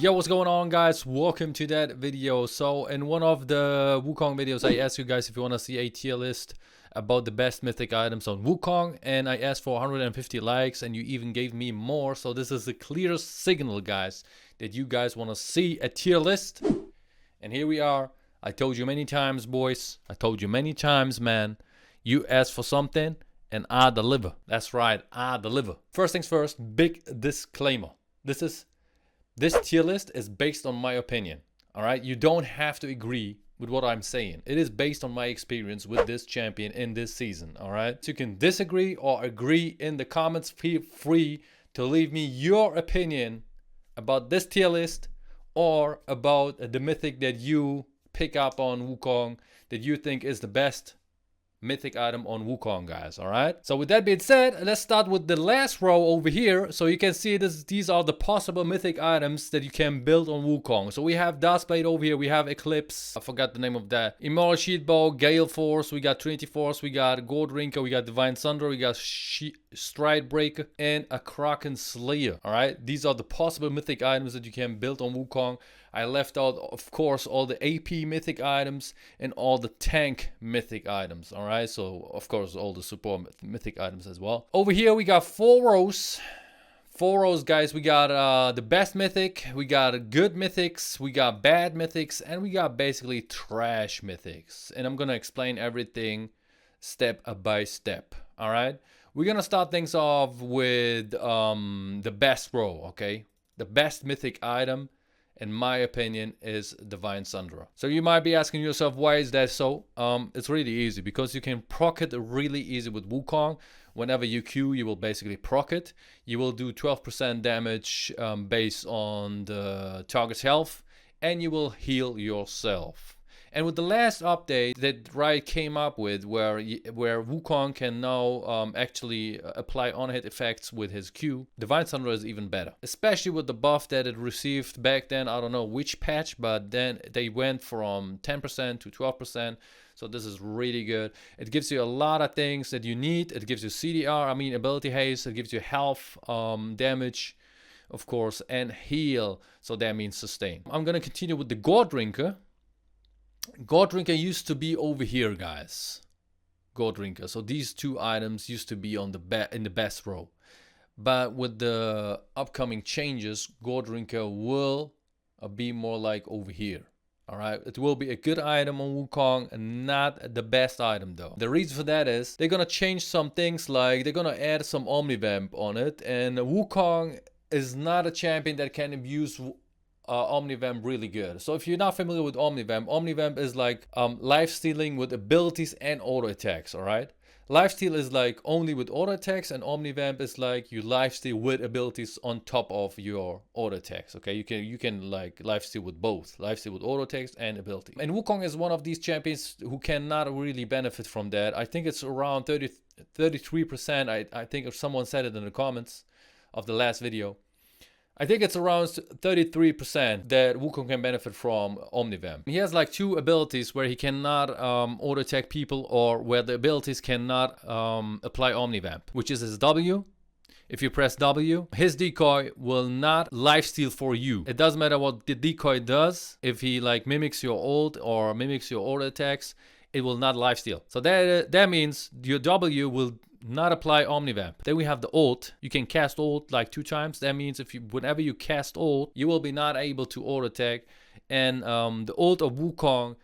Yo, what's going on, guys? Welcome to that video. So in one of the Wukong videos, I asked you guys if you want to see a tier list about the best mythic items on Wukong, and I asked for 150 likes, and you even gave me more. So this is the clearest signal, guys, that you guys want to see a tier list. And here we are. I told you many times, boys. I told you many times, man. You asked for something and I deliver. That's right, I deliver. First things first, big disclaimer. This tier list is based on my opinion. All right, you don't have to agree with what I'm saying. It is based on my experience with this champion in this season. All right, so you can disagree or agree in the comments. Feel free to leave me your opinion about this tier list or about the mythic that you pick up on Wukong that you think is the best mythic item on Wukong, guys. All right, so with that being said, let's start with the last row over here. So you can see these are the possible mythic items that you can build on Wukong. So we have Duskblade over here, we have Eclipse, I forgot the name of that, Immortal Sheetbow, Gale Force, we got Trinity Force, we got Gold Rinker, we got Divine Thunder, we got Stride Breaker, and a Kraken Slayer. All right, these are the possible mythic items that you can build on Wukong. I left out, of course, all the AP mythic items and all the tank mythic items. All right, so of course all the support mythic items as well. Over here we got four rows, guys. We got the best mythic, we got good mythics, we got bad mythics, and we got basically trash mythics. And I'm gonna explain everything step by step. All right, we're gonna start things off with the best row. Okay, the best mythic item, in my opinion, is Divine Thunder. So you might be asking yourself, why is that so? It's really easy, because you can proc it really easy with Wukong. Whenever you Q, you will basically proc it. You will do 12% damage based on the target's health, and you will heal yourself. And with the last update that Riot came up with, where Wukong can now actually apply on-hit effects with his Q, Divine Thunder is even better. Especially with the buff that it received back then. I don't know which patch, but then they went from 10% to 12%. So this is really good. It gives you a lot of things that you need. It gives you CDR, I mean ability haste. It gives you health, damage, of course, and heal. So that means sustain. I'm going to continue with the Gold Rinker. Gold Rinker used to be over here, guys. Gold Rinker. So these two items used to be on in the best row. But with the upcoming changes, Gold Rinker will be more like over here. All right, it will be a good item on Wukong, and not the best item though. The reason for that is they're gonna change some things, like they're gonna add some Omnivamp on it, and Wukong is not a champion that can abuse Omnivamp really good. So if you're not familiar with Omnivamp, Omnivamp is like lifestealing with abilities and auto attacks. All right, lifesteal is like only with auto attacks, and Omnivamp is like you lifesteal with abilities on top of your auto attacks. Okay, you can like lifesteal with both, lifesteal with auto attacks and ability. And Wukong is one of these champions who cannot really benefit from that. I think it's around 33%. I think if someone said it in the comments of the last video. I think it's around 33% that Wukong can benefit from Omnivamp. He has like two abilities where he cannot auto attack people, or where the abilities cannot apply Omnivamp, which is his W. If you press W, his decoy will not lifesteal for you. It doesn't matter what the decoy does. If he like mimics your ult or mimics your auto attacks, it will not lifesteal. So that means your W will not apply Omnivamp. Then we have the ult. You can cast ult like 2 times. That means whenever you cast ult, you will be not able to auto attack. And the ult of Wukong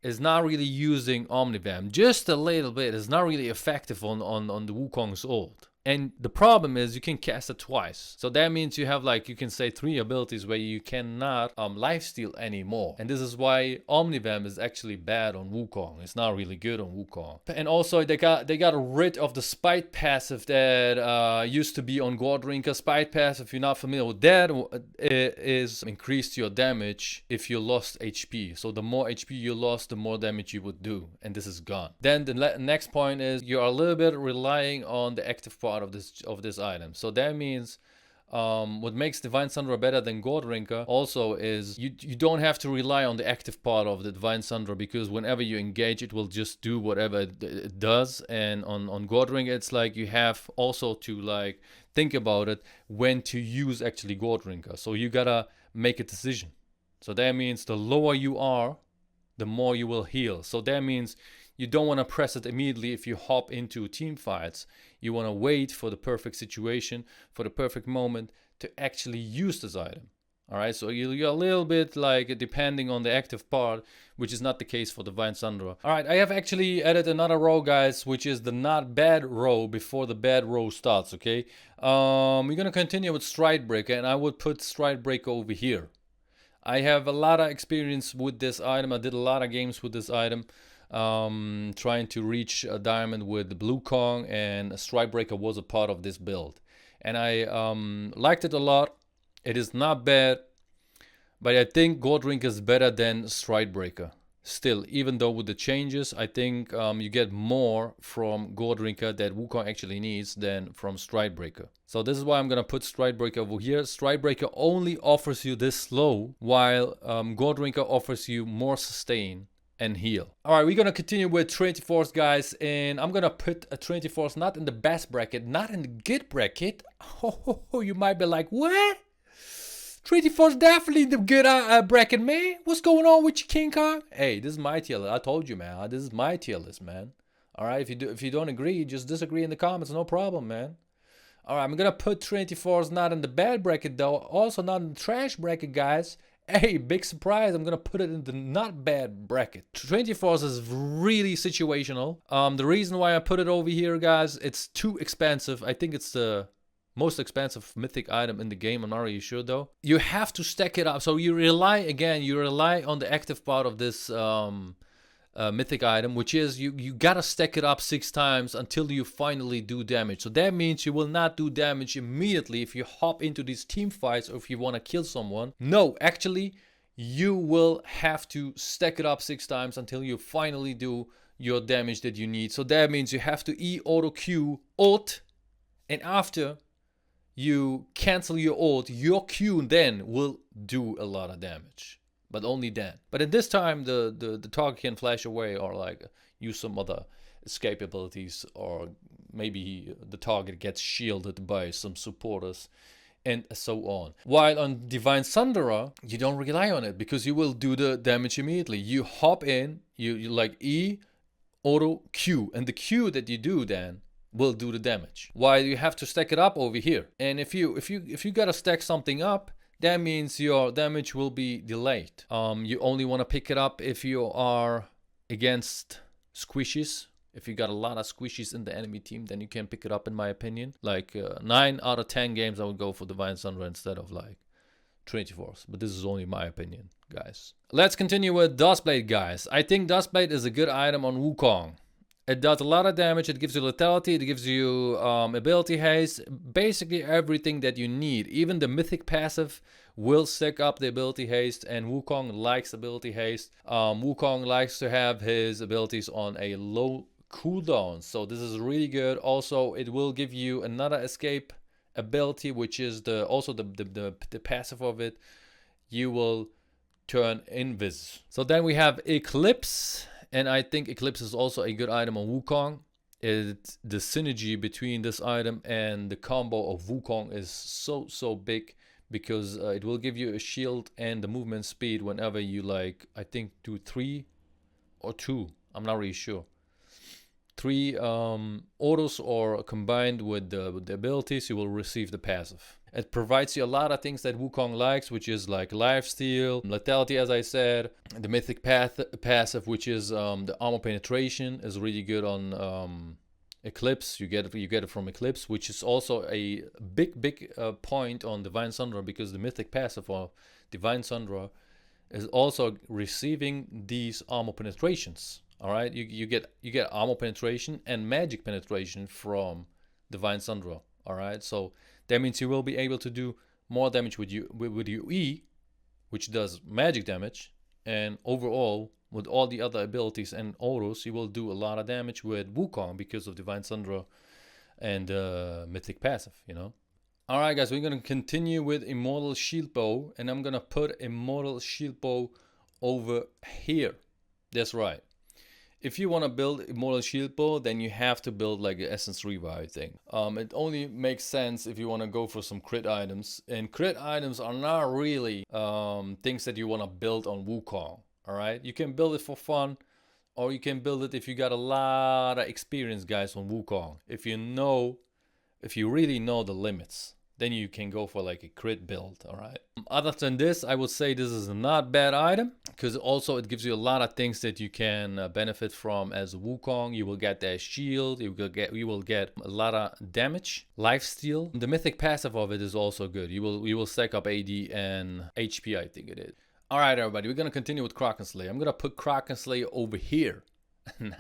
is not really using Omnivamp. Just a little bit. It's not really effective on the Wukong's ult. And the problem is you can cast it twice. So that means you have like, you can say 3 abilities where you cannot lifesteal anymore. And this is why Omnivamp is actually bad on Wukong. It's not really good on Wukong. And also they got rid of the Spite passive that used to be on Gold Rinker. Spite passive, if you're not familiar with that, is increased your damage if you lost HP. So the more HP you lost, the more damage you would do. And this is gone. Then the next point is you are a little bit relying on the active part of this item. So that means what makes Divine Thunder better than Gold Rinker also is you don't have to rely on the active part of the Divine Thunder, because whenever you engage, it will just do whatever it does. And on Gold Rinker, it's like you have also to like think about it when to use actually Gold Rinker. So you gotta make a decision. So that means the lower you are, the more you will heal. So that means you don't want to press it immediately if you hop into team fights. You want to wait for the perfect situation, for the perfect moment to actually use this item. All right, so you're a little bit like depending on the active part, which is not the case for Divine Sunderer. All right, I have actually added another row, guys, which is the not bad row before the bad row starts, okay? We're going to continue with Stridebreaker, and I would put Stridebreaker over here. I have a lot of experience with this item. I did a lot of games with this item, trying to reach a diamond with the Wukong, and Stridebreaker was a part of this build. And I liked it a lot. It is not bad, but I think Goldrink is better than Stridebreaker. Still, even though with the changes, I think you get more from Goldrinker that Wukong actually needs than from Stridebreaker. So this is why I'm going to put Stridebreaker over here. Stridebreaker only offers you this slow, while Goldrinker offers you more sustain and heal. Alright, we're going to continue with Trinity Force, guys, and I'm going to put a Trinity Force not in the best bracket, not in the good bracket. Oh, you might be like, what? Trinity Force definitely the good bracket, man. What's going on with you, King Kong? Hey, this is my tier list. I told you, man. This is my tier list, man. All right, if you don't agree, just disagree in the comments. No problem, man. All right, I'm gonna put Trinity Force not in the bad bracket though. Also not in the trash bracket, guys. Hey, big surprise. I'm gonna put it in the not bad bracket. Trinity Force is really situational. The reason why I put it over here, guys, it's too expensive. I think it's the most expensive mythic item in the game. I'm not really sure though. You have to stack it up. So you rely on the active part of this mythic item, which is you gotta stack it up 6 times until you finally do damage. So that means you will not do damage immediately if you hop into these team fights or if you want to kill someone. No, actually you will have to stack it up 6 times until you finally do your damage that you need. So that means you have to auto Q ult, and after you cancel your ult, your Q then will do a lot of damage, but only then. But at this time, the target can flash away or like use some other escape abilities, or maybe the target gets shielded by some supporters, and so on. While on Divine Sunderer, you don't rely on it because you will do the damage immediately. You hop in, you like E, auto Q, and the Q that you do then will do the damage, while you have to stack it up over here. And if you gotta stack something up, that means your damage will be delayed. You only want to pick it up if you are against squishes. If you got a lot of squishes in the enemy team, then you can pick it up, in my opinion. Like 9 out of 10 games I would go for Divine Sunderer instead of like Trinity Force, but this is only my opinion, guys. Let's continue with Dustblade, guys. I think Dustblade is a good item on Wukong. It does a lot of damage. It gives you lethality. It gives you ability haste. Basically everything that you need. Even the mythic passive will stack up the ability haste, and Wukong likes ability haste. Wukong likes to have his abilities on a low cooldown, so this is really good. Also, it will give you another escape ability, which is the passive of it. You will turn invis. So then we have Eclipse. And I think Eclipse is also a good item on Wukong. The synergy between this item and the combo of Wukong is so big, because it will give you a shield and the movement speed whenever you like, I think do 3 or 2, I'm not really sure. 3 autos, or combined with the abilities, you will receive the passive. It provides you a lot of things that Wukong likes, which is like lifesteal, lethality, as I said. The mythic passive, which is the armor penetration, is really good on Eclipse. You get it from Eclipse, which is also a big point on Divine Sunderer, because the mythic passive of Divine Sunderer is also receiving these armor penetrations. All right, you get armor penetration and magic penetration from Divine Sunderer. All right, so that means you will be able to do more damage with your E, which does magic damage, and overall with all the other abilities and autos, you will do a lot of damage with Wukong because of Divine Sunderer and mythic passive, you know. All right, guys, we're gonna continue with Immortal Shield Bow, and I'm gonna put Immortal Shield Bow over here. That's right. If you want to build Immortal Shield Bow, then you have to build like an Essence Revive thing. It only makes sense if you want to go for some crit items. And crit items are not really things that you want to build on Wukong. Alright? You can build it for fun. Or you can build it if you got a lot of experience, guys, on Wukong. If you really know the limits, then you can go for like a crit build, alright? Other than this, I would say this is a not bad item, because also it gives you a lot of things that you can benefit from as Wukong. You will get that shield, you will get a lot of damage, lifesteal. The mythic passive of it is also good. You will stack up AD and HP, I think it is. Alright everybody, we're gonna continue with Kraken Slayer. I'm gonna put Kraken Slayer over here. No.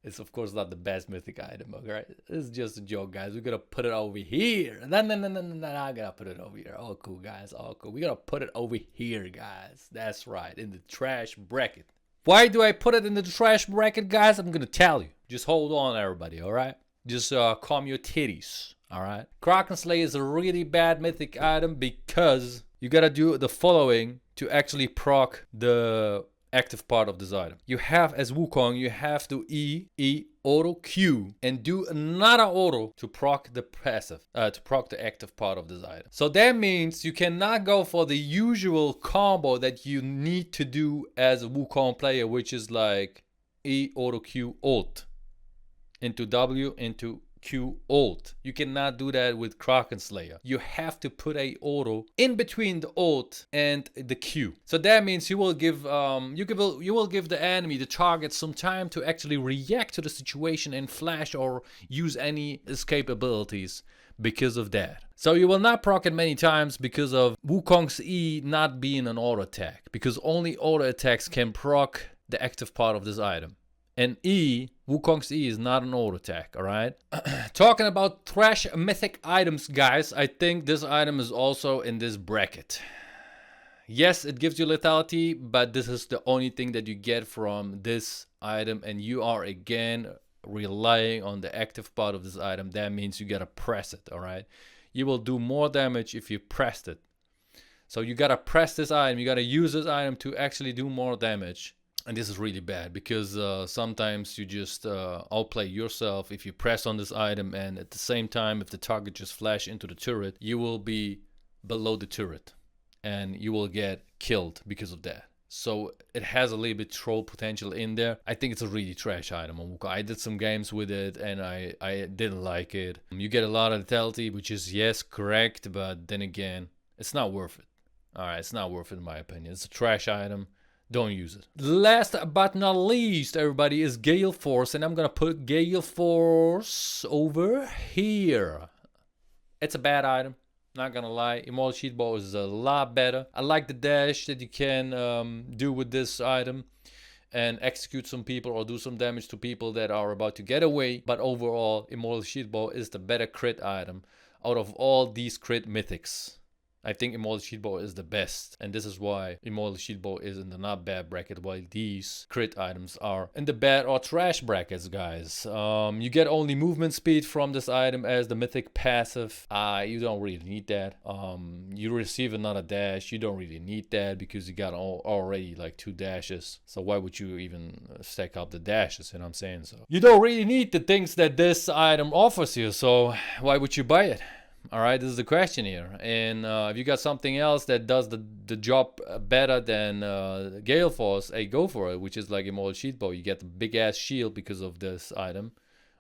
It's of course not the best mythic item, okay? It's just a joke, guys. We're gonna put it over here. No, I gotta put it over here. All cool, guys, all cool. We're gonna put it over here, guys. That's right, in the trash bracket. Why do I put it in the trash bracket, guys? I'm gonna tell you. Just hold on, everybody, alright? Just calm your titties, alright? Kraken Slayer is a really bad mythic item because you gotta do the following to actually proc the active part of this item. You have, as Wukong, you have to auto Q and do another auto to proc the passive, to proc the active part of this item. So that means you cannot go for the usual combo that you need to do as a Wukong player, which is like auto Q ult into W into Q ult. You cannot do that with Kraken Slayer. You have to put a auto in between the ult and the Q. So that means you will give you will give the enemy, the target, some time to actually react to the situation and flash or use any escape abilities because of that. So you will not proc it many times because of Wukong's E not being an auto attack, because only auto attacks can proc the active part of this item. And E, Wukong's E is not an auto attack, alright? Talking about trash mythic items, guys, I think this item is also in this bracket. Yes, it gives you lethality, but this is the only thing that you get from this item, and you are again relying on the active part of this item. That means you gotta press it, alright? You will do more damage if you pressed it. So you gotta press this item, you gotta use this item to actually do more damage. And this is really bad because sometimes you just outplay yourself. If you press on this item and at the same time, if the target just flash into the turret, you will be below the turret and you will get killed because of that. So it has a little bit troll potential in there. I think it's a really trash item on Wukong. I did some games with it and I didn't like it. You get a lot of lethality, which is, yes, correct, but then again, it's not worth it. Alright, it's not worth it in my opinion. It's a trash item. Don't use it. Last but not least, everybody, is Gale Force, and I'm gonna put Gale Force over here. It's a bad item, not gonna lie. Immortal Shield Bow is a lot better. I like the dash that you can do with this item and execute some people or do some damage to people that are about to get away. But overall, Immortal Shield Bow is the better crit item out of all these crit mythics. I think Immortal Shield Bow is the best, and this is why Immortal Shield Bow is in the not bad bracket, while these crit items are in the bad or trash brackets, guys. You get only movement speed from this item as the mythic passive. You don't really need that. You receive another dash. You don't really need that because you got already like 2 dashes. So why would you even stack up the dashes? You know what I'm saying? So you don't really need the things that this item offers you. So why would you buy it? Alright, this is the question here. And if you got something else that does the job better than Gale Force, hey, go for it, which is like Immortal Shield Bow. You get the big ass shield because of this item,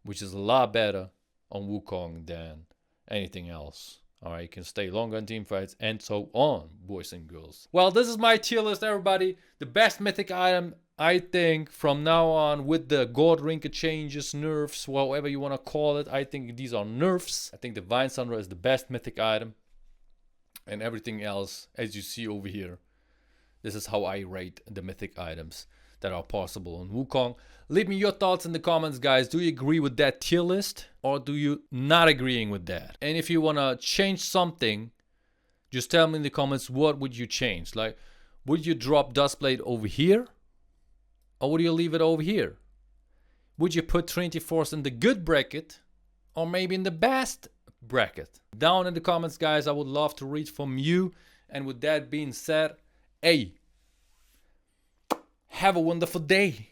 which is a lot better on Wukong than anything else. Alright, you can stay longer in team fights and so on, boys and girls. Well, this is my tier list, everybody. The best mythic item, I think, from now on, with the God Rinker changes, nerfs, whatever you want to call it, I think these are nerfs. I think the Vine Sundra is the best mythic item. And everything else, as you see over here, this is how I rate the mythic items that are possible on Wukong. Leave me your thoughts in the comments, guys. Do you agree with that tier list, or do you not agreeing with that? And if you want to change something, just tell me in the comments, what would you change? Like, would you drop Duskblade over here? Or would you leave it over here? Would you put Trinity Force in the good bracket, or maybe in the best bracket? Down in the comments, guys. I would love to read from you. And with that being said, hey, have a wonderful day.